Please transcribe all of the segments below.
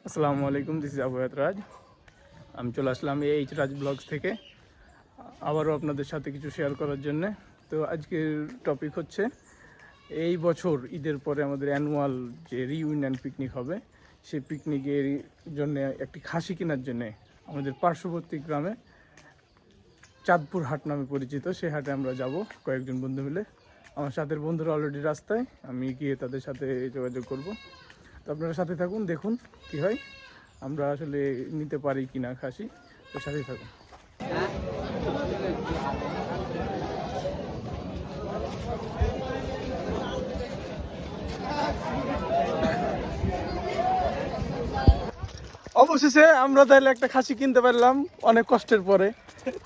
আসসালামু আলাইকুম, this is আবুয়াত রাজ। আমি চলে আসলাম এইচ রাজ ব্লগস থেকে আবারও আপনাদের সাথে কিছু শেয়ার করার জন্যে। তো আজকের টপিক হচ্ছে এই বছর ঈদের পরে আমাদের অ্যানুয়াল যে রিইউনিয়ন পিকনিক হবে, সেই পিকনিকের জন্য একটি খাসি কেনার জন্যে আমাদের পার্শ্ববর্তী গ্রামে চাঁদপুর হাট নামে পরিচিত সেই হাটে আমরা যাব কয়েকজন বন্ধু মিলে। আমার সাথের বন্ধুরা অলরেডি রাস্তায়, আমি গিয়ে তাদের সাথে যোগাযোগ করব। তো আপনারা সাথে থাকুন, দেখুন কি হয়, আমরা আসলে নিতে পারি কিনা খাসি। তো সাথেই থাকুন। অবশেষে আমরা তাহলে একটা খাসি কিনতে পারলাম অনেক কষ্টের পরে।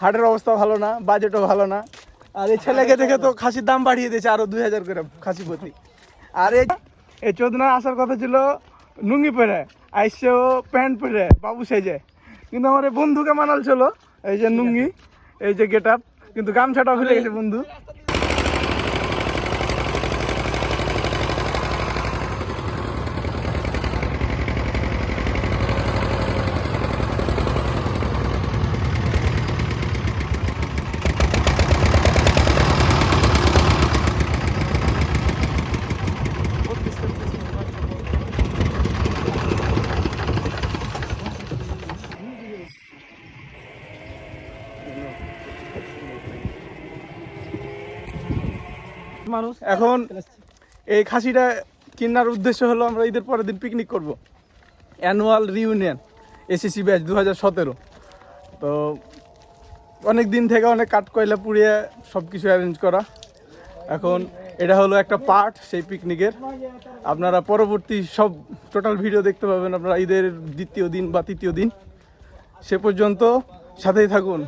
হাটের অবস্থা ভালো না, বাজেটও ভালো না, আর এই ছেলেকে দেখে তো খাসির দাম বাড়িয়ে দিয়েছে আরো 2000 করে খাসি প্রতি। আর এই চোদনা আসার কথা ছিল লুঙ্গি পরে, আইসে ও প্যান্ট পরে বাবু সেজে, কিন্তু আমার এই বন্ধুকে মানাল ছিল এই যে লুঙ্গি, এই যে গেট আপ, কিন্তু গামছাটা ভুলে গেছে বন্ধু। মানুষ এখন এই খাসিটা কেনার উদ্দেশ্য হলো আমরা ঈদের পরের দিন পিকনিক করব, অ্যানুয়াল রিউনিয়ন এসএসসি ব্যাচ 2017। তো অনেক দিন থেকে অনেক কাঠ কয়লা পুড়িয়ে সব কিছু অ্যারেঞ্জ করা, এখন এটা হলো একটা পার্ট সেই পিকনিকের। আপনারা পরবর্তী সব টোটাল ভিডিও দেখতে পাবেন আপনারা ঈদের দ্বিতীয় দিন বা তৃতীয় দিন। সে পর্যন্ত সাথেই থাকুন।